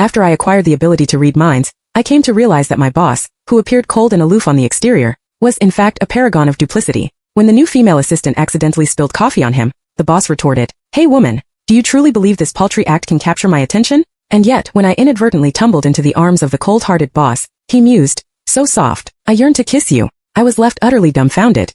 After I acquired the ability to read minds, I came to realize that my boss, who appeared cold and aloof on the exterior, was in fact a paragon of duplicity. When the new female assistant accidentally spilled coffee on him, the boss retorted, "Hey woman, do you truly believe this paltry act can capture my attention?" And yet, when I inadvertently tumbled into the arms of the cold-hearted boss, he mused, "So soft, I yearn to kiss you." I was left utterly dumbfounded.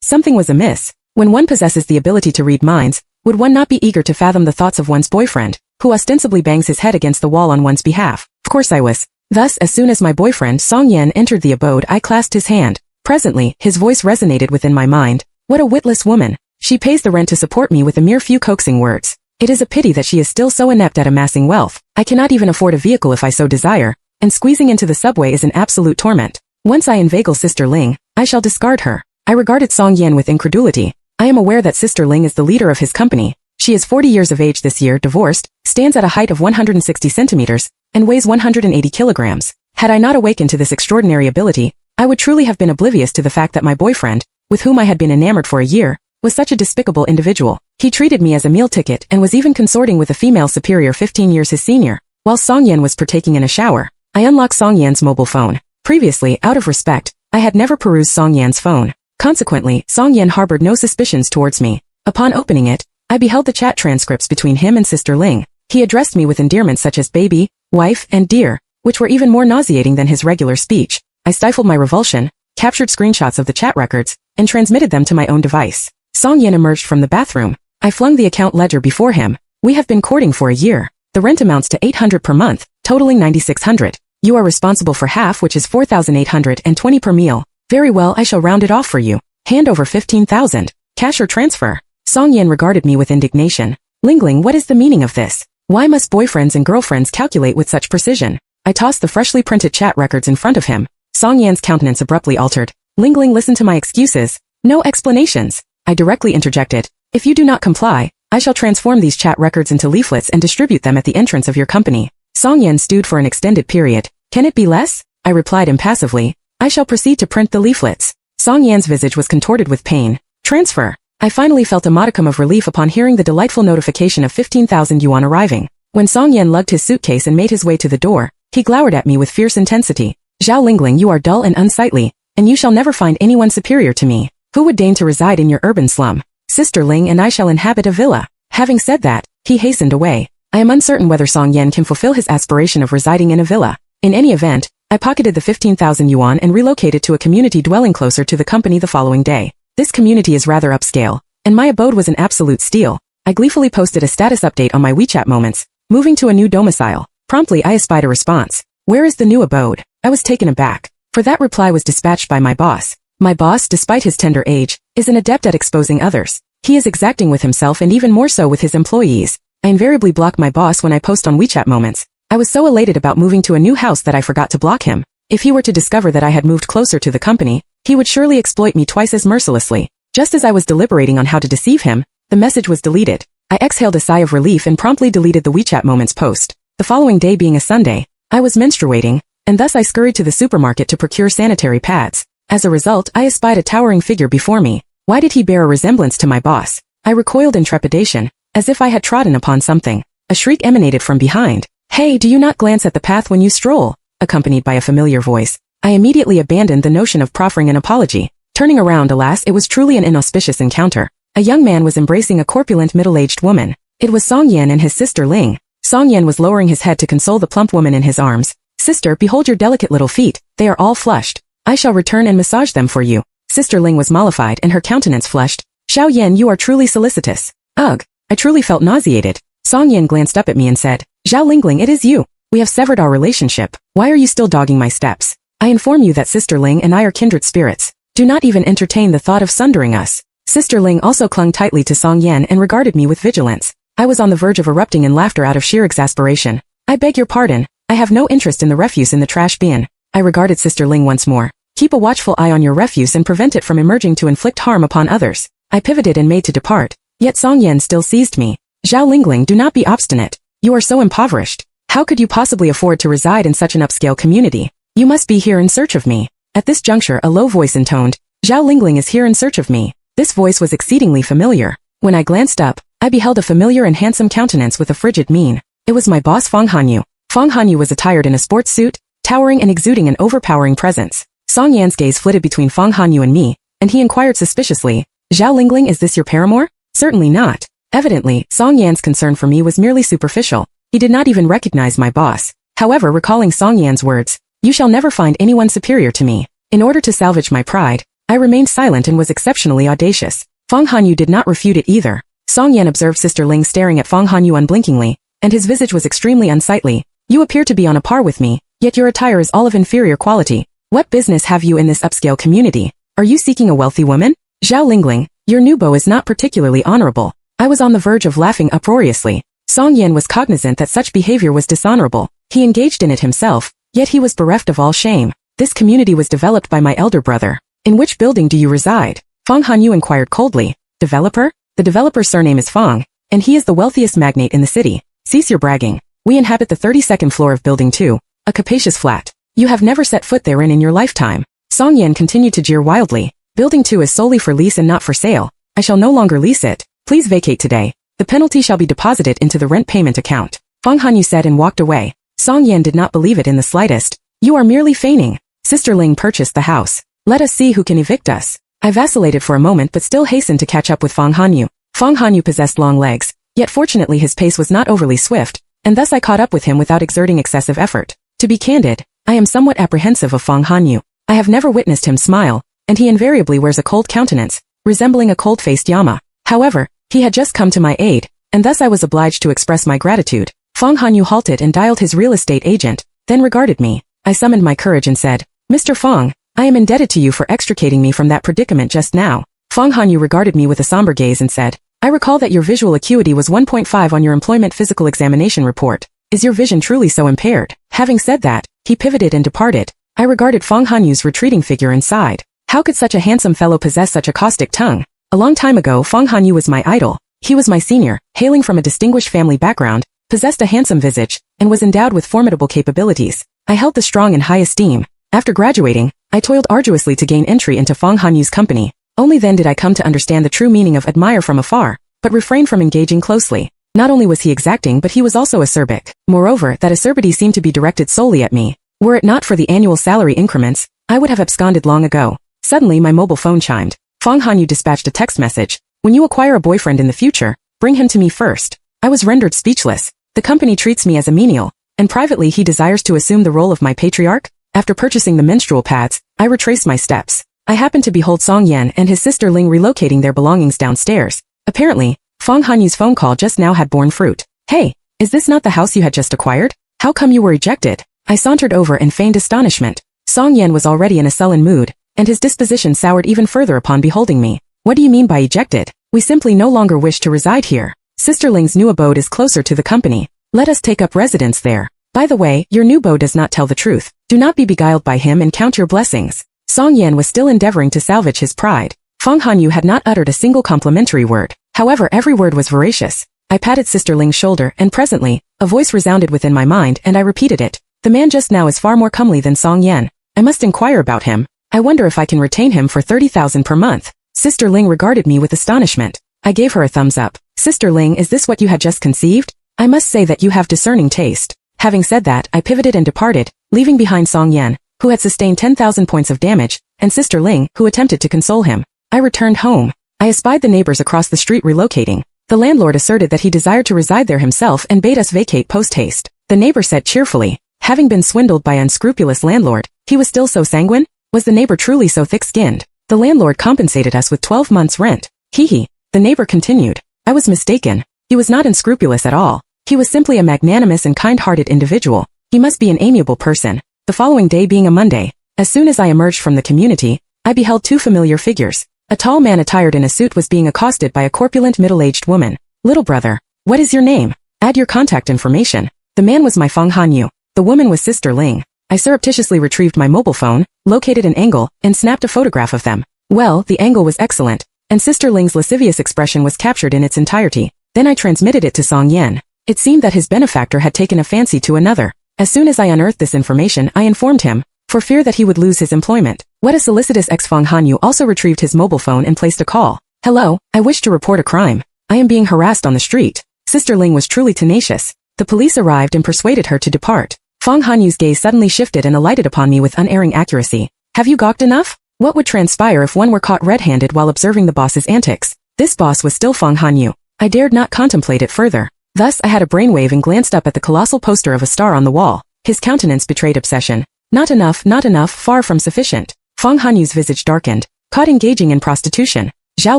Something was amiss. When one possesses the ability to read minds, would one not be eager to fathom the thoughts of one's boyfriend, who ostensibly bangs his head against the wall on one's behalf? Of course I was. Thus, as soon as my boyfriend Song Yen entered the abode, I clasped his hand. Presently, his voice resonated within my mind. What a witless woman. She pays the rent to support me with a mere few coaxing words. It is a pity that she is still so inept at amassing wealth. I cannot even afford a vehicle if I so desire, and squeezing into the subway is an absolute torment. Once I inveigle Sister Ling, I shall discard her. I regarded Song Yen with incredulity. I am aware that Sister Ling is the leader of his company. She is 40 years of age this year, divorced, stands at a height of 160 centimeters, and weighs 180 kilograms. Had I not awakened to this extraordinary ability, I would truly have been oblivious to the fact that my boyfriend, with whom I had been enamored for a year, was such a despicable individual. He treated me as a meal ticket and was even consorting with a female superior 15 years his senior. While Song Yen was partaking in a shower, I unlocked Song Yan's mobile phone. Previously, out of respect, I had never perused Song Yan's phone. Consequently, Song Yen harbored no suspicions towards me. Upon opening it, I beheld the chat transcripts between him and Sister Ling. He addressed me with endearments such as baby, wife, and dear, which were even more nauseating than his regular speech. I stifled my revulsion, captured screenshots of the chat records, and transmitted them to my own device. Song Yen emerged from the bathroom. I flung the account ledger before him. "We have been courting for a year. The rent amounts to 800 per month, totaling 9,600. You are responsible for half, which is 4,820 per meal. Very well, I shall round it off for you. Hand over 15,000. Cash or transfer." Song Yen regarded me with indignation. "Lingling, what is the meaning of this? Why must boyfriends and girlfriends calculate with such precision?" I tossed the freshly printed chat records in front of him. Song Yan's countenance abruptly altered. "Lingling, listen to my excuses. No explanations." I directly interjected. "If you do not comply, I shall transform these chat records into leaflets and distribute them at the entrance of your company." Song Yen stewed for an extended period. "Can it be less?" I replied impassively. "I shall proceed to print the leaflets." Song Yan's visage was contorted with pain. "Transfer." I finally felt a modicum of relief upon hearing the delightful notification of 15,000 yuan arriving. When Song Yen lugged his suitcase and made his way to the door, he glowered at me with fierce intensity. "Zhao Lingling, you are dull and unsightly, and you shall never find anyone superior to me. Who would deign to reside in your urban slum? Sister Ling and I shall inhabit a villa." Having said that, he hastened away. I am uncertain whether Song Yen can fulfill his aspiration of residing in a villa. In any event, I pocketed the 15,000 yuan and relocated to a community dwelling closer to the company the following day. This community is rather upscale, and my abode was an absolute steal. I gleefully posted a status update on my WeChat moments, moving to a new domicile. Promptly I espied a response. "Where is the new abode?" I was taken aback, for that reply was dispatched by my boss. My boss, despite his tender age, is an adept at exposing others. He is exacting with himself and even more so with his employees. I invariably block my boss when I post on WeChat moments. I was so elated about moving to a new house that I forgot to block him. If he were to discover that I had moved closer to the company, he would surely exploit me twice as mercilessly. Just as I was deliberating on how to deceive him, the message was deleted. I exhaled a sigh of relief and promptly deleted the WeChat moments post. The following day being a Sunday, I was menstruating, and thus I scurried to the supermarket to procure sanitary pads. As a result, I espied a towering figure before me. Why did he bear a resemblance to my boss? I recoiled in trepidation, as if I had trodden upon something. A shriek emanated from behind. "Hey, do you not glance at the path when you stroll?" accompanied by a familiar voice. I immediately abandoned the notion of proffering an apology. Turning around, alas, it was truly an inauspicious encounter. A young man was embracing a corpulent middle-aged woman. It was Song Yen and his sister Ling. Song Yen was lowering his head to console the plump woman in his arms. "Sister, behold your delicate little feet. They are all flushed. I shall return and massage them for you." Sister Ling was mollified and her countenance flushed. "Xiao Yen, you are truly solicitous." Ugh, I truly felt nauseated. Song Yen glanced up at me and said, "Zhao Lingling, it is you. We have severed our relationship. Why are you still dogging my steps? I inform you that Sister Ling and I are kindred spirits. Do not even entertain the thought of sundering us." Sister Ling also clung tightly to Song Yen and regarded me with vigilance. I was on the verge of erupting in laughter out of sheer exasperation. "I beg your pardon. I have no interest in the refuse in the trash bin." I regarded Sister Ling once more. "Keep a watchful eye on your refuse and prevent it from emerging to inflict harm upon others." I pivoted and made to depart. Yet Song Yen still seized me. "Zhao Lingling, do not be obstinate. You are so impoverished. How could you possibly afford to reside in such an upscale community? You must be here in search of me." At this juncture, a low voice intoned, "Zhao Lingling is here in search of me." This voice was exceedingly familiar. When I glanced up, I beheld a familiar and handsome countenance with a frigid mien. It was my boss Feng Hanyu. Fang Hanyu was attired in a sports suit, towering and exuding an overpowering presence. Song Yan's gaze flitted between Fang Hanyu and me, and he inquired suspiciously, "Zhao Lingling, is this your paramour?" "Certainly not." Evidently, Song Yan's concern for me was merely superficial. He did not even recognize my boss. However, recalling Song Yan's words, "You shall never find anyone superior to me," in order to salvage my pride, I remained silent and was exceptionally audacious. Fang Hanyu did not refute it either. Song Yan observed Sister Ling staring at Fang Hanyu unblinkingly, and his visage was extremely unsightly. "You appear to be on a par with me, yet your attire is all of inferior quality. What business have you in this upscale community? Are you seeking a wealthy woman? Zhao Lingling, your new beau is not particularly honorable." I was on the verge of laughing uproariously. Song Yan was cognizant that such behavior was dishonorable. He engaged in it himself, yet he was bereft of all shame. This community was developed by my elder brother. "In which building do you reside?" Fang Hanyu inquired coldly. "Developer? The developer's surname is Fang, and he is the wealthiest magnate in the city. Cease your bragging. We inhabit the 32nd floor of Building 2, a capacious flat. You have never set foot therein in your lifetime." Song Yan continued to jeer wildly. "Building 2 is solely for lease and not for sale. I shall no longer lease it. Please vacate today. The penalty shall be deposited into the rent payment account." Fang Hanyu said and walked away. Song Yan did not believe it in the slightest. "You are merely feigning. Sister Ling purchased the house. Let us see who can evict us." I vacillated for a moment but still hastened to catch up with Fang Hanyu. Fang Hanyu possessed long legs, yet fortunately his pace was not overly swift, and thus I caught up with him without exerting excessive effort. To be candid, I am somewhat apprehensive of Fang Hanyu. I have never witnessed him smile, and he invariably wears a cold countenance, resembling a cold-faced llama. However, he had just come to my aid, and thus I was obliged to express my gratitude. Fang Hanyu halted and dialed his real estate agent, then regarded me. I summoned my courage and said, "Mr. Fang, I am indebted to you for extricating me from that predicament just now." Fang Hanyu regarded me with a somber gaze and said, "I recall that your visual acuity was 1.5 on your employment physical examination report. Is your vision truly so impaired?" Having said that, he pivoted and departed. I regarded Fang Hanyu's retreating figure and sighed. How could such a handsome fellow possess such a caustic tongue? A long time ago, Fang Hanyu was my idol. He was my senior, hailing from a distinguished family background, possessed a handsome visage, and was endowed with formidable capabilities. I held the strong in high esteem. After graduating, I toiled arduously to gain entry into Fang Hanyu's company. Only then did I come to understand the true meaning of admire from afar, but refrain from engaging closely. Not only was he exacting, but he was also acerbic. Moreover, that acerbity seemed to be directed solely at me. Were it not for the annual salary increments, I would have absconded long ago. Suddenly my mobile phone chimed. Fang Hanyu dispatched a text message. "When you acquire a boyfriend in the future, bring him to me first." I was rendered speechless. The company treats me as a menial, and privately he desires to assume the role of my patriarch? After purchasing the menstrual pads, I retraced my steps. I happened to behold Song Yan and his sister Ling relocating their belongings downstairs. Apparently, Fang Hanyu's phone call just now had borne fruit. "Hey, is this not the house you had just acquired? How come you were ejected?" I sauntered over and feigned astonishment. Song Yan was already in a sullen mood, and his disposition soured even further upon beholding me. "What do you mean by ejected? We simply no longer wish to reside here. Sister Ling's new abode is closer to the company. Let us take up residence there. By the way, your new beau does not tell the truth. Do not be beguiled by him and count your blessings." Song Yan was still endeavoring to salvage his pride. Fang Hanyu had not uttered a single complimentary word. However, every word was veracious. I patted Sister Ling's shoulder, and presently, a voice resounded within my mind, and I repeated it. "The man just now is far more comely than Song Yan. I must inquire about him. I wonder if I can retain him for 30,000 per month." Sister Ling regarded me with astonishment. I gave her a thumbs up. "Sister Ling, is this what you had just conceived? I must say that you have discerning taste." Having said that, I pivoted and departed, leaving behind Song Yan, who had sustained 10,000 points of damage, and Sister Ling, who attempted to console him. I returned home. I espied the neighbors across the street relocating. The landlord asserted that he desired to reside there himself and bade us vacate post-haste. The neighbor said cheerfully, having been swindled by an unscrupulous landlord, he was still so sanguine? Was the neighbor truly so thick-skinned? The landlord compensated us with 12 months' rent. Hee. The neighbor continued. I was mistaken. He was not unscrupulous at all. He was simply a magnanimous and kind-hearted individual. He must be an amiable person. The following day being a Monday, as soon as I emerged from the community, I beheld two familiar figures. A tall man attired in a suit was being accosted by a corpulent middle-aged woman. "Little brother, what is your name? Add your contact information." The man was my Fang Hanyu. The woman was Sister Ling. I surreptitiously retrieved my mobile phone, located an angle, and snapped a photograph of them. Well, the angle was excellent, and Sister Ling's lascivious expression was captured in its entirety. Then I transmitted it to Song Yan. It seemed that his benefactor had taken a fancy to another. As soon as I unearthed this information, I informed him, for fear that he would lose his employment. What a solicitous ex-Fang Hanyu also retrieved his mobile phone and placed a call. "Hello, I wish to report a crime. I am being harassed on the street." Sister Ling was truly tenacious. The police arrived and persuaded her to depart. Fong Hanyu's gaze suddenly shifted and alighted upon me with unerring accuracy. Have you gawked enough? What would transpire if one were caught red-handed while observing the boss's antics? This boss was still Fong Hanyu. I dared not contemplate it further. Thus I had a brainwave and glanced up at the colossal poster of a star on the wall. His countenance betrayed obsession. Not enough, far from sufficient. Fong Hanyu's visage darkened. Caught engaging in prostitution. Zhao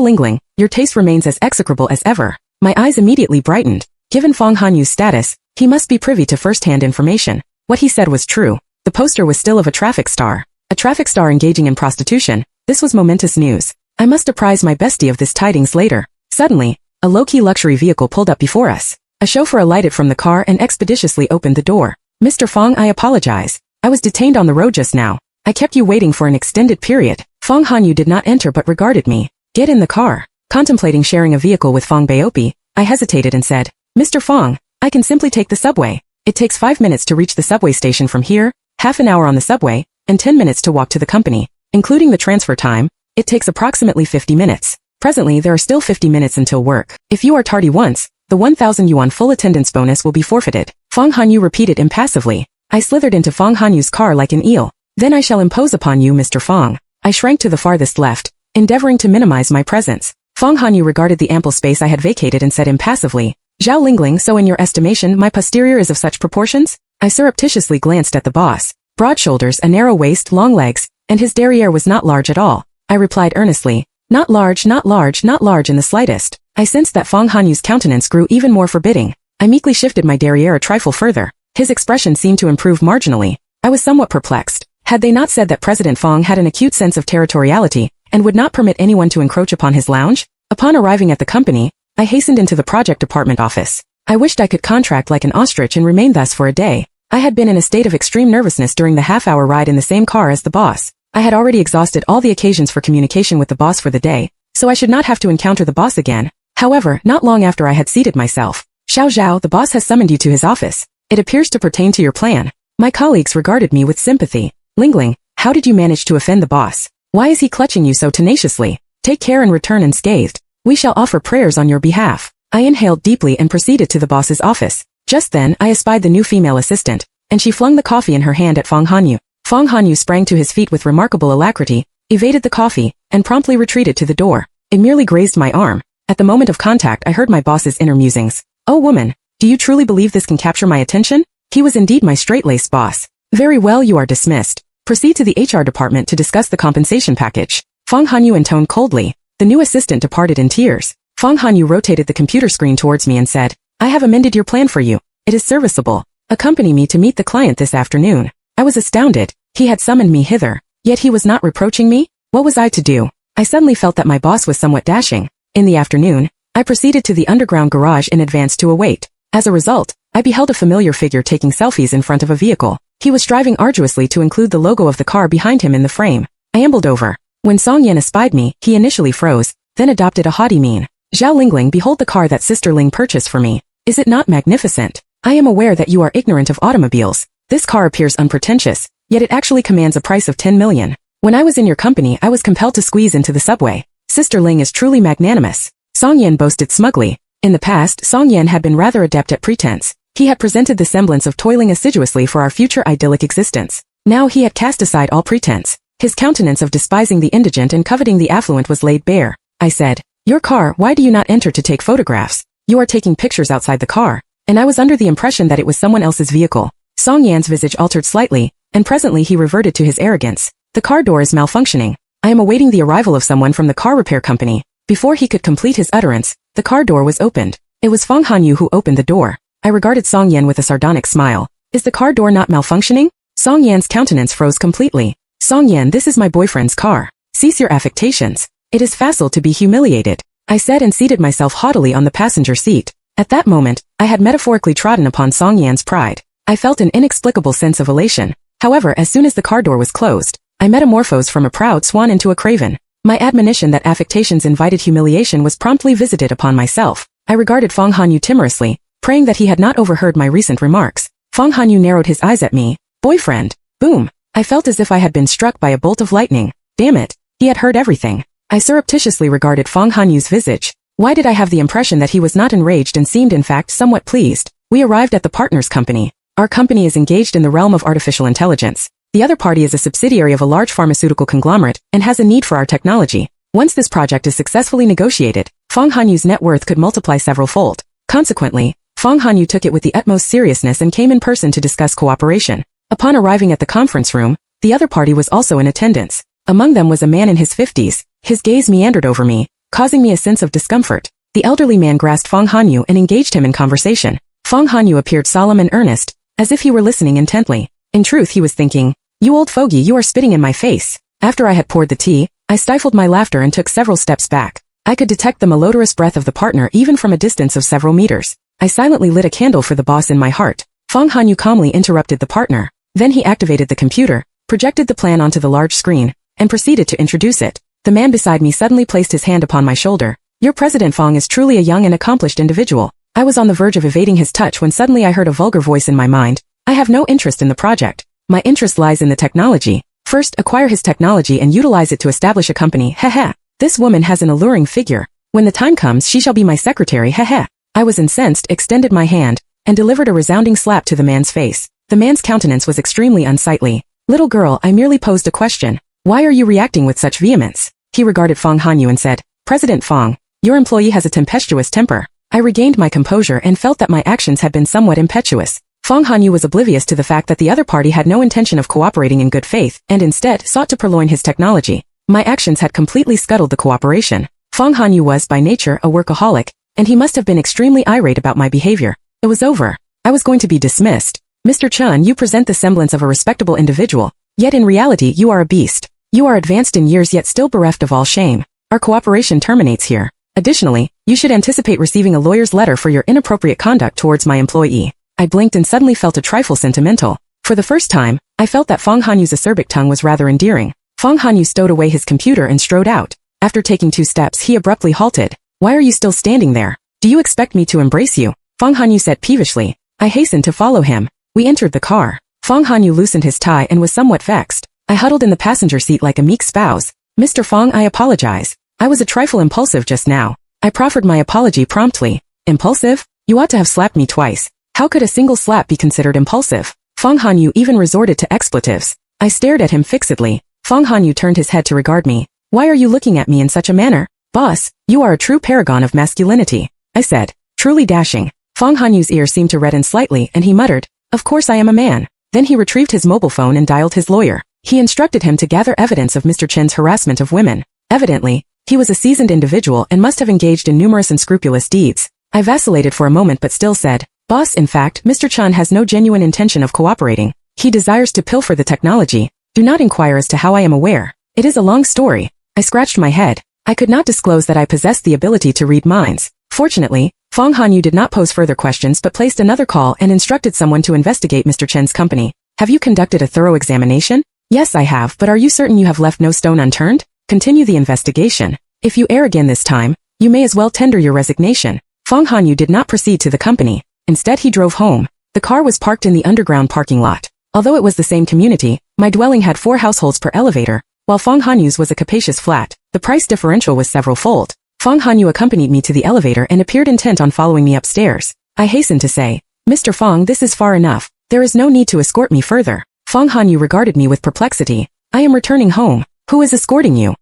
Lingling, your taste remains as execrable as ever. My eyes immediately brightened. Given Fong Hanyu's status, he must be privy to first-hand information. What he said was true. The poster was still of a traffic star. A traffic star engaging in prostitution. This was momentous news. I must apprise my bestie of this tidings later. Suddenly, a low-key luxury vehicle pulled up before us. A chauffeur alighted from the car and expeditiously opened the door. Mr. Fong, I apologize. I was detained on the road just now. I kept you waiting for an extended period. Fong Hanyu did not enter but regarded me. Get in the car. Contemplating sharing a vehicle with Fong Baopi, I hesitated and said, Mr. Fong, I can simply take the subway. It takes 5 minutes to reach the subway station from here, half an hour on the subway, and 10 minutes to walk to the company. Including the transfer time, it takes approximately 50 minutes. Presently there are still 50 minutes until work. If you are tardy once, the 1,000 yuan full attendance bonus will be forfeited. Fong Hanyu repeated impassively. I slithered into Fong Hanyu's car like an eel. Then I shall impose upon you, Mr. Fong. I shrank to the farthest left, endeavoring to minimize my presence. Fong Hanyu regarded the ample space I had vacated and said impassively, Zhao Lingling, so in your estimation my posterior is of such proportions? I surreptitiously glanced at the boss. Broad shoulders, a narrow waist, long legs, and his derriere was not large at all. I replied earnestly, not large in the slightest. I sensed that Fong Hanyu's countenance grew even more forbidding. I meekly shifted my derriere a trifle further. His expression seemed to improve marginally. I was somewhat perplexed. Had they not said that President Fong had an acute sense of territoriality and would not permit anyone to encroach upon his lounge? Upon arriving at the company, I hastened into the project department office. I wished I could contract like an ostrich and remain thus for a day. I had been in a state of extreme nervousness during the half-hour ride in the same car as the boss. I had already exhausted all the occasions for communication with the boss for the day, so I should not have to encounter the boss again. However, not long after I had seated myself, Zhao, the boss has summoned you to his office. It appears to pertain to your plan. My colleagues regarded me with sympathy. Lingling, how did you manage to offend the boss? Why is he clutching you so tenaciously? Take care and return unscathed. We shall offer prayers on your behalf. I inhaled deeply and proceeded to the boss's office. Just then, I espied the new female assistant, and she flung the coffee in her hand at Fong Hanyu. Fong Hanyu sprang to his feet with remarkable alacrity, evaded the coffee, and promptly retreated to the door. It merely grazed my arm. At the moment of contact, I heard my boss's inner musings. Oh woman, do you truly believe this can capture my attention? He was indeed my straight-laced boss. Very well, you are dismissed. Proceed to the HR department to discuss the compensation package. Fong Hanyu intoned coldly. The new assistant departed in tears. Fong Hanyu rotated the computer screen towards me and said, I have amended your plan for you. It is serviceable. Accompany me to meet the client this afternoon. I was astounded. He had summoned me hither, yet he was not reproaching me? What was I to do? I suddenly felt that my boss was somewhat dashing. In the afternoon, I proceeded to the underground garage in advance to await. As a result, I beheld a familiar figure taking selfies in front of a vehicle. He was striving arduously to include the logo of the car behind him in the frame. I ambled over. When Song Yan espied me, he initially froze, then adopted a haughty mien. Zhao Lingling, behold the car that Sister Ling purchased for me. Is it not magnificent? I am aware that you are ignorant of automobiles. This car appears unpretentious, yet it actually commands a price of 10 million. When I was in your company, I was compelled to squeeze into the subway. Sister Ling is truly magnanimous. Song Yan boasted smugly. In the past, Song Yan had been rather adept at pretense. He had presented the semblance of toiling assiduously for our future idyllic existence. Now he had cast aside all pretense. His countenance of despising the indigent and coveting the affluent was laid bare. I said, your car, why do you not enter to take photographs? You are taking pictures outside the car. And I was under the impression that it was someone else's vehicle. Song Yan's visage altered slightly, and presently he reverted to his arrogance. The car door is malfunctioning. I am awaiting the arrival of someone from the car repair company. Before he could complete his utterance, the car door was opened. It was Fong Hanyu who opened the door. I regarded Song Yan with a sardonic smile. Is the car door not malfunctioning? Song Yan's countenance froze completely. Song Yan, this is my boyfriend's car. Cease your affectations. It is facile to be humiliated, I said and seated myself haughtily on the passenger seat. At that moment, I had metaphorically trodden upon Song Yan's pride. I felt an inexplicable sense of elation. However, as soon as the car door was closed, I metamorphosed from a proud swan into a craven. My admonition that affectations invited humiliation was promptly visited upon myself. I regarded Fong Hanyu timorously, praying that he had not overheard my recent remarks. Fong Hanyu narrowed his eyes at me. Boyfriend. Boom. I felt as if I had been struck by a bolt of lightning. Damn it. He had heard everything. I surreptitiously regarded Fong Hanyu's visage. Why did I have the impression that he was not enraged and seemed in fact somewhat pleased? We arrived at the partner's company. Our company is engaged in the realm of artificial intelligence. The other party is a subsidiary of a large pharmaceutical conglomerate and has a need for our technology. Once this project is successfully negotiated, Fong Hanyu's net worth could multiply several-fold. Consequently, Fong Hanyu took it with the utmost seriousness and came in person to discuss cooperation. Upon arriving at the conference room, the other party was also in attendance. Among them was a man in his 50s. His gaze meandered over me, causing me a sense of discomfort. The elderly man grasped Fong Hanyu and engaged him in conversation. Fong Hanyu appeared solemn and earnest, as if he were listening intently. In truth, he was thinking, "You old fogey, you are spitting in my face." After I had poured the tea, I stifled my laughter and took several steps back. I could detect the malodorous breath of the partner even from a distance of several meters. I silently lit a candle for the boss in my heart. Fong Hanyu calmly interrupted the partner. Then he activated the computer, projected the plan onto the large screen, and proceeded to introduce it. The man beside me suddenly placed his hand upon my shoulder. "Your President Fong is truly a young and accomplished individual." I was on the verge of evading his touch when suddenly I heard a vulgar voice in my mind. "I have no interest in the project. My interest lies in the technology. First, acquire his technology and utilize it to establish a company, heh. This woman has an alluring figure. When the time comes, she shall be my secretary, heh." I was incensed, extended my hand, and delivered a resounding slap to the man's face. The man's countenance was extremely unsightly. "Little girl, I merely posed a question. Why are you reacting with such vehemence?" He regarded Fong Hanyu and said, "President Fong, your employee has a tempestuous temper." I regained my composure and felt that my actions had been somewhat impetuous. Fong Hanyu was oblivious to the fact that the other party had no intention of cooperating in good faith and instead sought to purloin his technology. My actions had completely scuttled the cooperation. Fong Hanyu was by nature a workaholic, and he must have been extremely irate about my behavior. It was over. I was going to be dismissed. "Mr. Chun, you present the semblance of a respectable individual, yet in reality you are a beast. You are advanced in years yet still bereft of all shame. Our cooperation terminates here. Additionally, you should anticipate receiving a lawyer's letter for your inappropriate conduct towards my employee." I blinked and suddenly felt a trifle sentimental. For the first time, I felt that Fong Hanyu's acerbic tongue was rather endearing. Fong Hanyu stowed away his computer and strode out. After taking 2 steps, he abruptly halted. "Why are you still standing there? Do you expect me to embrace you?" Fong Hanyu said peevishly. I hastened to follow him. We entered the car. Fong Hanyu loosened his tie and was somewhat vexed. I huddled in the passenger seat like a meek spouse. "Mr. Fong, I apologize. I was a trifle impulsive just now." I proffered my apology promptly. "Impulsive? You ought to have slapped me twice. How could a single slap be considered impulsive?" Fong Hanyu even resorted to expletives. I stared at him fixedly. Fong Hanyu turned his head to regard me. "Why are you looking at me in such a manner?" "Boss, you are a true paragon of masculinity," I said. "Truly dashing." Fong Hanyu's ear seemed to redden slightly and he muttered, "Of course I am a man." Then he retrieved his mobile phone and dialed his lawyer. He instructed him to gather evidence of Mr. Chen's harassment of women. Evidently, he was a seasoned individual and must have engaged in numerous unscrupulous deeds. I vacillated for a moment but still said, "Boss, in fact, Mr. Chen has no genuine intention of cooperating. He desires to pilfer the technology. Do not inquire as to how I am aware. It is a long story." I scratched my head. I could not disclose that I possessed the ability to read minds. Fortunately, Fong Hanyu did not pose further questions but placed another call and instructed someone to investigate Mr. Chen's company. "Have you conducted a thorough examination?" "Yes, I have, but are you certain you have left no stone unturned?" "Continue the investigation. If you err again this time, you may as well tender your resignation." Fong Hanyu did not proceed to the company. Instead he drove home. The car was parked in the underground parking lot. Although it was the same community, my dwelling had 4 households per elevator, while Fong Hanyu's was a capacious flat. The price differential was several-fold. Fong Hanyu accompanied me to the elevator and appeared intent on following me upstairs. I hastened to say, "Mr. Fong, this is far enough. There is no need to escort me further." Fong Hanyu regarded me with perplexity. "I am returning home. Who is escorting you?"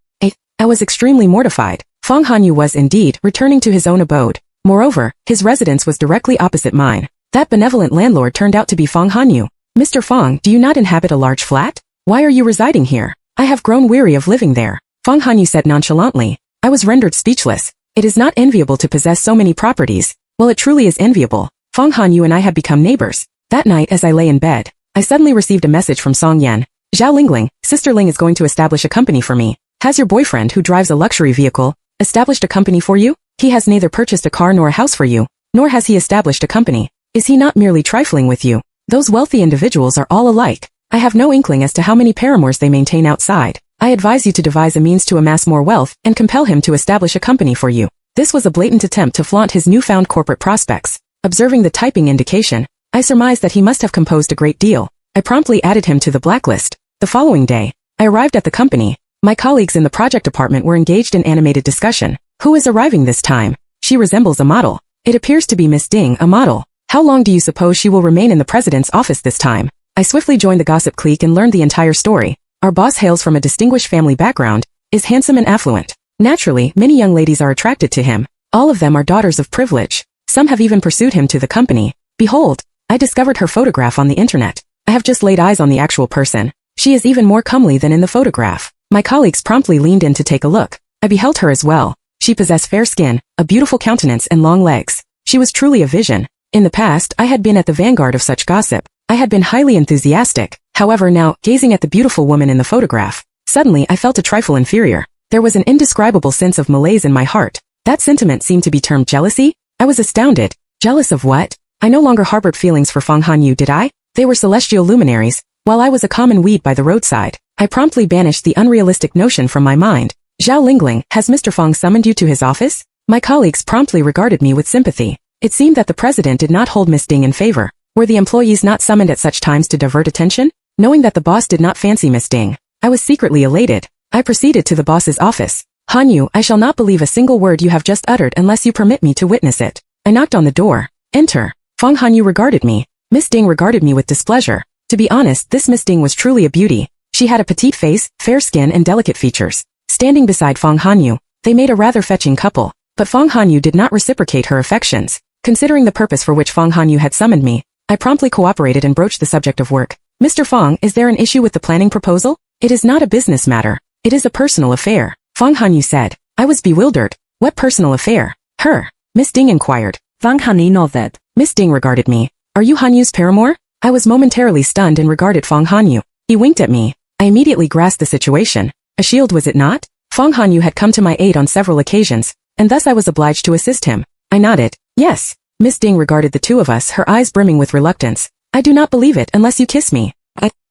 I was extremely mortified. Fong Hanyu was indeed returning to his own abode. Moreover, his residence was directly opposite mine. That benevolent landlord turned out to be Fong Hanyu. "Mr. Fong, do you not inhabit a large flat? Why are you residing here? I have grown weary of living there." Fong Hanyu said nonchalantly. I was rendered speechless. It is not enviable to possess so many properties. Well, it truly is enviable. Fong Hanyu and I had become neighbors. That night as I lay in bed, I suddenly received a message from Song Yan. "Zhao Lingling, Sister Ling is going to establish a company for me. Has your boyfriend, who drives a luxury vehicle, established a company for you? He has neither purchased a car nor a house for you, nor has he established a company. Is he not merely trifling with you? Those wealthy individuals are all alike. I have no inkling as to how many paramours they maintain outside. I advise you to devise a means to amass more wealth and compel him to establish a company for you." This was a blatant attempt to flaunt his newfound corporate prospects. Observing the typing indication, I surmised that he must have composed a great deal. I promptly added him to the blacklist. The following day, I arrived at the company. My colleagues in the project department were engaged in animated discussion. "Who is arriving this time? She resembles a model. It appears to be Miss Ding, a model. How long do you suppose she will remain in the president's office this time? I swiftly joined the gossip clique and learned the entire story. Our boss hails from a distinguished family background, is handsome and affluent. Naturally, many young ladies are attracted to him. All of them are daughters of privilege. Some have even pursued him to the company. Behold, I discovered her photograph on the internet. I have just laid eyes on the actual person. She is even more comely than in the photograph. My colleagues promptly leaned in to take a look. I beheld her as well. She possessed fair skin, a beautiful countenance and long legs. She was truly a vision. In the past, I had been at the vanguard of such gossip. I had been highly enthusiastic. However, now, gazing at the beautiful woman in the photograph, suddenly I felt a trifle inferior. There was an indescribable sense of malaise in my heart. That sentiment seemed to be termed jealousy. I was astounded. Jealous of what? I no longer harbored feelings for Fang Hanyu, did I? They were celestial luminaries, while I was a common weed by the roadside. I promptly banished the unrealistic notion from my mind. Zhao Lingling, has Mr. Fang summoned you to his office? My colleagues promptly regarded me with sympathy. It seemed that the president did not hold Miss Ding in favor. Were the employees not summoned at such times to divert attention? Knowing that the boss did not fancy Miss Ding, I was secretly elated. I proceeded to the boss's office. Hanyu, I shall not believe a single word you have just uttered unless you permit me to witness it. I knocked on the door. Enter. Fang Hanyu regarded me. Miss Ding regarded me with displeasure. To be honest, this Miss Ding was truly a beauty. She had a petite face, fair skin and delicate features. Standing beside Fang Hanyu, they made a rather fetching couple. But Fang Hanyu did not reciprocate her affections. Considering the purpose for which Fang Hanyu had summoned me, I promptly cooperated and broached the subject of work. Mr. Fang, is there an issue with the planning proposal? It is not a business matter. It is a personal affair. Fang Hanyu said. I was bewildered. What personal affair? Her. Miss Ding inquired. Fang Hanyu nodded. Miss Ding regarded me. Are you Hanyu's paramour? I was momentarily stunned and regarded Fang Hanyu. He winked at me. I immediately grasped the situation. A shield, was it not? Fang Hanyu had come to my aid on several occasions, and thus I was obliged to assist him. I nodded. Yes. Miss Ding regarded the two of us, her eyes brimming with reluctance. I do not believe it unless you kiss me.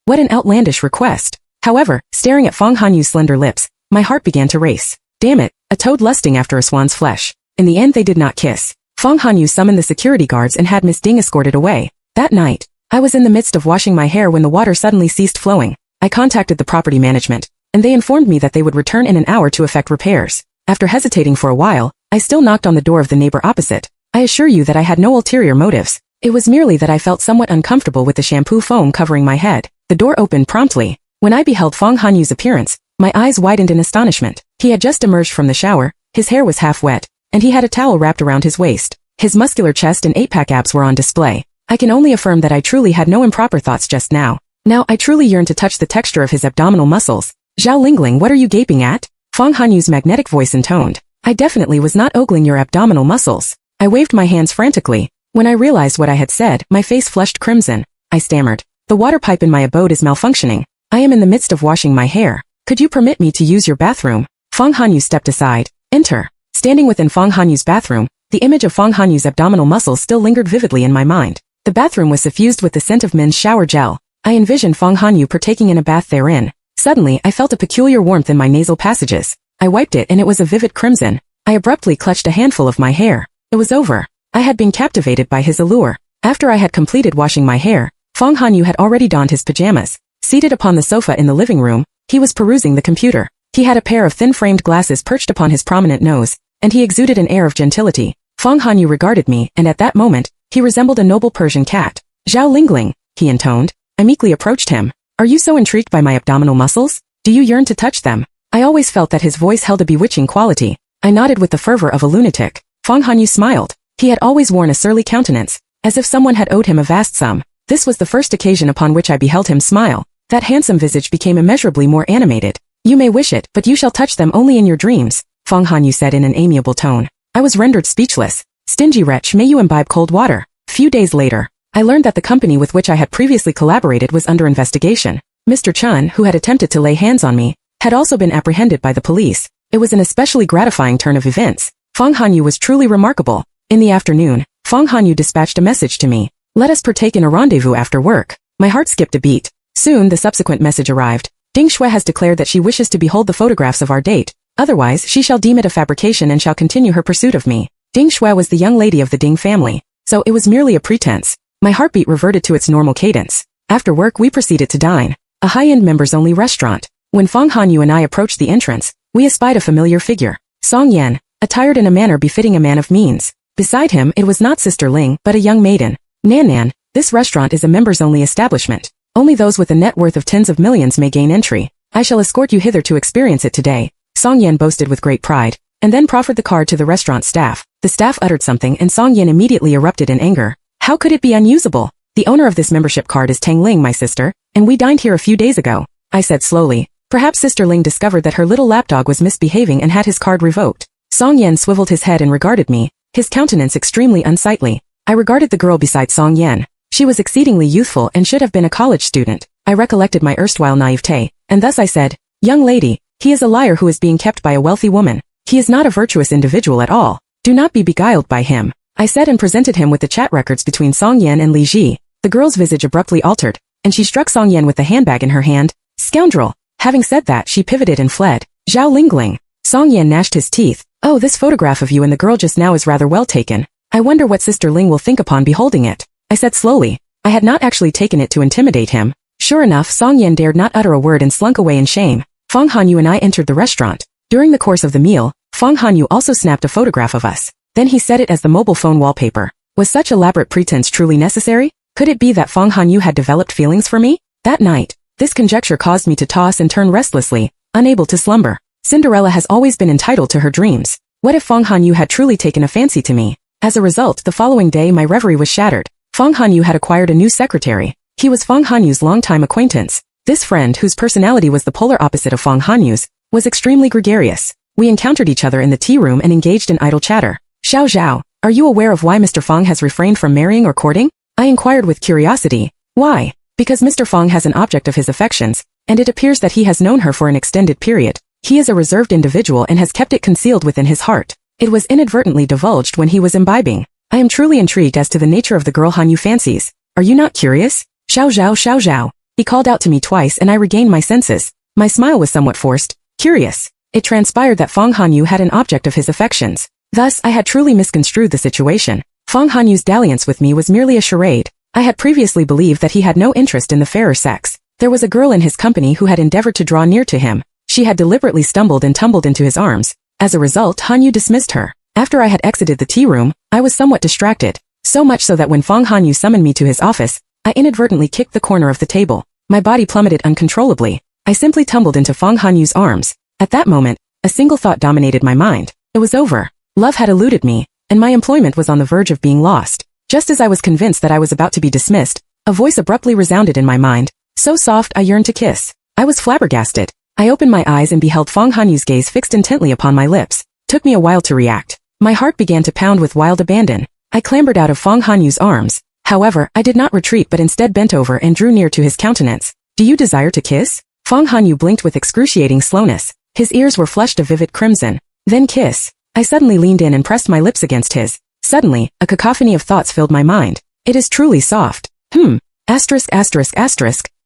What an outlandish request. However, staring at Fang Hanyu's slender lips, my heart began to race. Damn it, a toad lusting after a swan's flesh. In the end they did not kiss. Fang Hanyu summoned the security guards and had Miss Ding escorted away. That night, I was in the midst of washing my hair when the water suddenly ceased flowing. I contacted the property management, and they informed me that they would return in an hour to effect repairs. After hesitating for a while, I still knocked on the door of the neighbor opposite. I assure you that I had no ulterior motives. It was merely that I felt somewhat uncomfortable with the shampoo foam covering my head. The door opened promptly. When I beheld Fang Hanyu's appearance, my eyes widened in astonishment. He had just emerged from the shower, his hair was half wet, and he had a towel wrapped around his waist. His muscular chest and 8-pack abs were on display. I can only affirm that I truly had no improper thoughts just now. Now I truly yearned to touch the texture of his abdominal muscles. Zhao Lingling, what are you gaping at? Fang Hanyu's magnetic voice intoned. I definitely was not ogling your abdominal muscles. I waved my hands frantically. When I realized what I had said, my face flushed crimson. I stammered. The water pipe in my abode is malfunctioning. I am in the midst of washing my hair. Could you permit me to use your bathroom? Fang Hanyu stepped aside. Enter. Standing within Fang Hanyu's bathroom, the image of Fang Hanyu's abdominal muscles still lingered vividly in my mind. The bathroom was suffused with the scent of men's shower gel. I envisioned Fang Hanyu partaking in a bath therein. Suddenly, I felt a peculiar warmth in my nasal passages. I wiped it and it was a vivid crimson. I abruptly clutched a handful of my hair. It was over. I had been captivated by his allure. After I had completed washing my hair, Fang Hanyu had already donned his pajamas. Seated upon the sofa in the living room, he was perusing the computer. He had a pair of thin-framed glasses perched upon his prominent nose, and he exuded an air of gentility. Fang Hanyu regarded me, and at that moment, he resembled a noble Persian cat. Zhao Lingling, he intoned. I meekly approached him. Are you so intrigued by my abdominal muscles? Do you yearn to touch them? I always felt that his voice held a bewitching quality. I nodded with the fervor of a lunatic. Fang Hanyu smiled. He had always worn a surly countenance, as if someone had owed him a vast sum. This was the first occasion upon which I beheld him smile. That handsome visage became immeasurably more animated. You may wish it, but you shall touch them only in your dreams, Fang Hanyu said in an amiable tone. I was rendered speechless. Stingy wretch, may you imbibe cold water. Few days later, I learned that the company with which I had previously collaborated was under investigation. Mr. Chun, who had attempted to lay hands on me, had also been apprehended by the police. It was an especially gratifying turn of events. Fang Hanyu was truly remarkable. In the afternoon, Fang Hanyu dispatched a message to me. Let us partake in a rendezvous after work. My heart skipped a beat. Soon the subsequent message arrived. Ding Shui has declared that she wishes to behold the photographs of our date. Otherwise, she shall deem it a fabrication and shall continue her pursuit of me. Ding Shui was the young lady of the Ding family, so it was merely a pretense. My heartbeat reverted to its normal cadence. After work we proceeded to dine. A high-end members-only restaurant. When Fang Hanyu and I approached the entrance, we espied a familiar figure. Song Yan, attired in a manner befitting a man of means. Beside him, it was not Sister Ling, but a young maiden. Nan, this restaurant is a members-only establishment. Only those with a net worth of tens of millions may gain entry. I shall escort you hither to experience it today, Song Yan boasted with great pride, and then proffered the card to the restaurant staff. The staff uttered something and Song Yan immediately erupted in anger. How could it be unusable? The owner of this membership card is Tang Ling, my sister, and we dined here a few days ago, I said slowly. Perhaps Sister Ling discovered that her little lapdog was misbehaving and had his card revoked. Song Yan swiveled his head and regarded me, his countenance extremely unsightly. I regarded the girl beside Song Yan. She was exceedingly youthful and should have been a college student. I recollected my erstwhile naivete, and thus I said, young lady, he is a liar who is being kept by a wealthy woman. He is not a virtuous individual at all. Do not be beguiled by him, I said and presented him with the chat records between Song Yan and Li Ji. The girl's visage abruptly altered, and she struck Song Yan with the handbag in her hand. Scoundrel! Having said that, she pivoted and fled. Zhao Lingling. Song Yan gnashed his teeth. Oh, this photograph of you and the girl just now is rather well taken. I wonder what Sister Ling will think upon beholding it, I said slowly. I had not actually taken it to intimidate him. Sure enough, Song Yan dared not utter a word and slunk away in shame. Feng Hanyu and I entered the restaurant. During the course of the meal, Feng Hanyu also snapped a photograph of us. Then he set it as the mobile phone wallpaper. Was such elaborate pretense truly necessary? Could it be that Feng Hanyu had developed feelings for me? That night, this conjecture caused me to toss and turn restlessly, unable to slumber. Cinderella has always been entitled to her dreams. What if Feng Hanyu had truly taken a fancy to me? As a result, the following day my reverie was shattered. Feng Hanyu had acquired a new secretary. He was Feng Hanyu's longtime acquaintance. This friend, whose personality was the polar opposite of Feng Hanyu's, was extremely gregarious. We encountered each other in the tea room and engaged in idle chatter. Xiao Zhao, are you aware of why Mr. Feng has refrained from marrying or courting? I inquired with curiosity. Why? Because Mr. Feng has an object of his affections, and it appears that he has known her for an extended period. He is a reserved individual and has kept it concealed within his heart. It was inadvertently divulged when he was imbibing. I am truly intrigued as to the nature of the girl Hanyu fancies. Are you not curious? Xiao Zhao. He called out to me twice and I regained my senses. My smile was somewhat forced. Curious. It transpired that Feng Hanyu had an object of his affections. Thus, I had truly misconstrued the situation. Feng Hanyu's dalliance with me was merely a charade. I had previously believed that he had no interest in the fairer sex. There was a girl in his company who had endeavored to draw near to him. She had deliberately stumbled and tumbled into his arms. As a result, Hanyu dismissed her. After I had exited the tea room, I was somewhat distracted. So much so that when Feng Hanyu summoned me to his office, I inadvertently kicked the corner of the table. My body plummeted uncontrollably. I simply tumbled into Feng Hanyu's arms. At that moment, a single thought dominated my mind. It was over. Love had eluded me, and my employment was on the verge of being lost. Just as I was convinced that I was about to be dismissed, a voice abruptly resounded in my mind, so soft I yearned to kiss. I was flabbergasted. I opened my eyes and beheld Feng Hanyu's gaze fixed intently upon my lips. Took me a while to react. My heart began to pound with wild abandon. I clambered out of Feng Hanyu's arms. However, I did not retreat but instead bent over and drew near to his countenance. Do you desire to kiss? Feng Hanyu blinked with excruciating slowness. His ears were flushed a vivid crimson. Then kiss. I suddenly leaned in and pressed my lips against his. Suddenly, a cacophony of thoughts filled my mind. It is truly soft.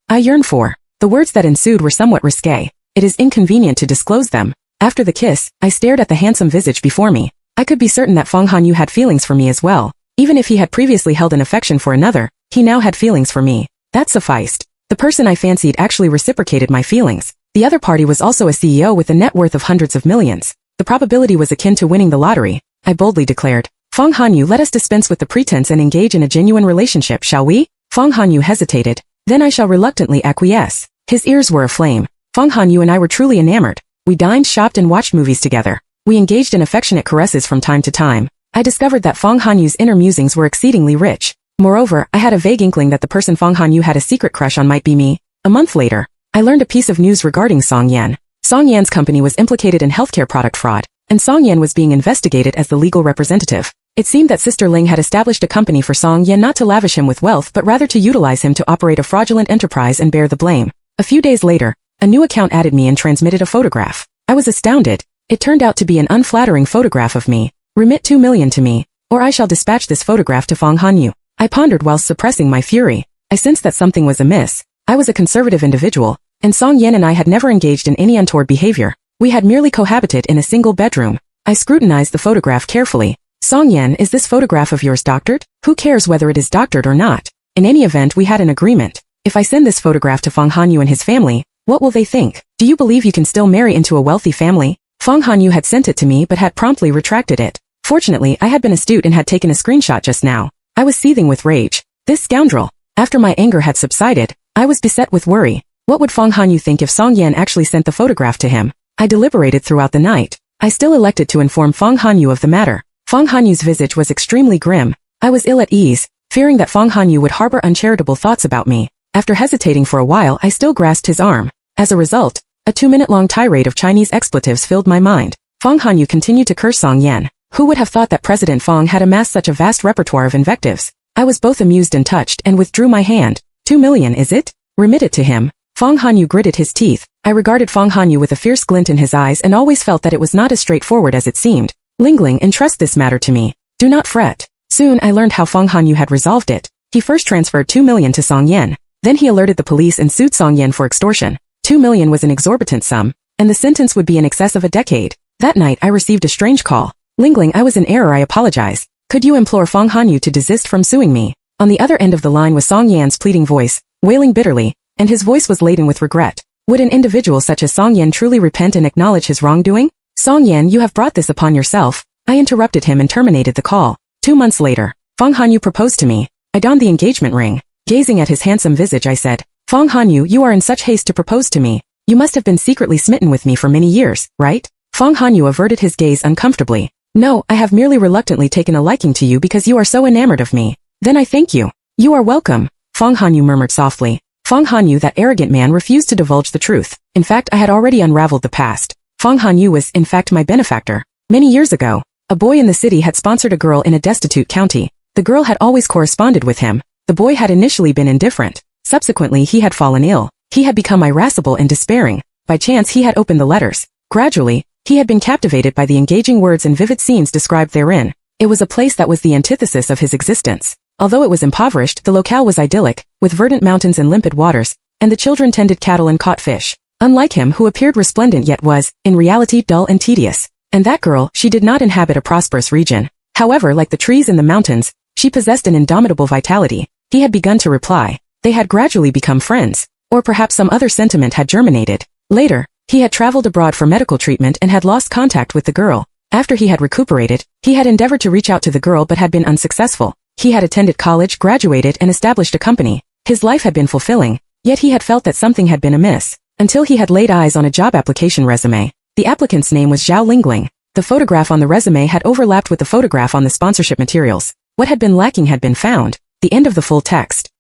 I yearn for. The words that ensued were somewhat risque. It is inconvenient to disclose them. After the kiss, I stared at the handsome visage before me. I could be certain that Feng Hanyu had feelings for me as well. Even if he had previously held an affection for another, he now had feelings for me. That sufficed. The person I fancied actually reciprocated my feelings. The other party was also a CEO with a net worth of hundreds of millions. The probability was akin to winning the lottery. I boldly declared. Feng Hanyu, let us dispense with the pretense and engage in a genuine relationship, shall we? Feng Hanyu hesitated. Then I shall reluctantly acquiesce. His ears were aflame. Feng Hanyu and I were truly enamored. We dined, shopped and watched movies together. We engaged in affectionate caresses from time to time. I discovered that Feng Hanyu's inner musings were exceedingly rich. Moreover, I had a vague inkling that the person Feng Hanyu had a secret crush on might be me. A month later, I learned a piece of news regarding Song Yan. Song Yan's company was implicated in healthcare product fraud, and Song Yan was being investigated as the legal representative. It seemed that Sister Ling had established a company for Song Yan not to lavish him with wealth but rather to utilize him to operate a fraudulent enterprise and bear the blame. A few days later, a new account added me and transmitted a photograph. I was astounded. It turned out to be an unflattering photograph of me. Remit 2 million to me, or I shall dispatch this photograph to Feng Hanyu. I pondered whilst suppressing my fury. I sensed that something was amiss. I was a conservative individual, and Song Yan and I had never engaged in any untoward behavior. We had merely cohabited in a single bedroom. I scrutinized the photograph carefully. Song Yan, is this photograph of yours doctored? Who cares whether it is doctored or not? In any event, we had an agreement. If I send this photograph to Feng Hanyu and his family, what will they think? Do you believe you can still marry into a wealthy family? Feng Hanyu had sent it to me but had promptly retracted it. Fortunately, I had been astute and had taken a screenshot just now. I was seething with rage. This scoundrel. After my anger had subsided, I was beset with worry. What would Feng Hanyu think if Song Yan actually sent the photograph to him? I deliberated throughout the night. I still elected to inform Feng Hanyu of the matter. Feng Hanyu's visage was extremely grim. I was ill at ease, fearing that Feng Hanyu would harbor uncharitable thoughts about me. After hesitating for a while, I still grasped his arm. As a result, a 2-minute-long tirade of Chinese expletives filled my mind. Feng Hanyu continued to curse Song Yan. Who would have thought that President Feng had amassed such a vast repertoire of invectives? I was both amused and touched and withdrew my hand. 2 million, is it? Remit it to him. Feng Hanyu gritted his teeth. I regarded Feng Hanyu with a fierce glint in his eyes and always felt that it was not as straightforward as it seemed. Lingling, entrust this matter to me. Do not fret. Soon I learned how Feng Hanyu had resolved it. He first transferred 2 million to Song Yan. Then he alerted the police and sued Song Yan for extortion. 2 million was an exorbitant sum, and the sentence would be in excess of a decade. That night I received a strange call. Lingling, I was in error, I apologize. Could you implore Feng Hanyu to desist from suing me? On the other end of the line was Song Yan's pleading voice, wailing bitterly, and his voice was laden with regret. Would an individual such as Song Yan truly repent and acknowledge his wrongdoing? Song Yan, you have brought this upon yourself. I interrupted him and terminated the call. 2 months later, Feng Hanyu proposed to me. I donned the engagement ring. Gazing at his handsome visage, I said, Feng Hanyu, you are in such haste to propose to me. You must have been secretly smitten with me for many years, right? Feng Hanyu averted his gaze uncomfortably. No, I have merely reluctantly taken a liking to you because you are so enamored of me. Then I thank you. You are welcome. Feng Hanyu murmured softly. Feng Hanyu, that arrogant man, refused to divulge the truth. In fact, I had already unraveled the past. Feng Hanyu was, in fact, my benefactor. Many years ago, a boy in the city had sponsored a girl in a destitute county. The girl had always corresponded with him. The boy had initially been indifferent. Subsequently, he had fallen ill. He had become irascible and despairing. By chance, he had opened the letters. Gradually, he had been captivated by the engaging words and vivid scenes described therein. It was a place that was the antithesis of his existence. Although it was impoverished, the locale was idyllic, with verdant mountains and limpid waters, and the children tended cattle and caught fish. Unlike him, who appeared resplendent yet was, in reality, dull and tedious. And that girl, she did not inhabit a prosperous region. However, like the trees in the mountains, she possessed an indomitable vitality. He had begun to reply. They had gradually become friends. Or perhaps some other sentiment had germinated. Later, he had traveled abroad for medical treatment and had lost contact with the girl. After he had recuperated, he had endeavored to reach out to the girl but had been unsuccessful. He had attended college, graduated, and established a company. His life had been fulfilling, yet he had felt that something had been amiss, until he had laid eyes on a job application resume. The applicant's name was Zhao Lingling. The photograph on the resume had overlapped with the photograph on the sponsorship materials. What had been lacking had been found. The end of the full text.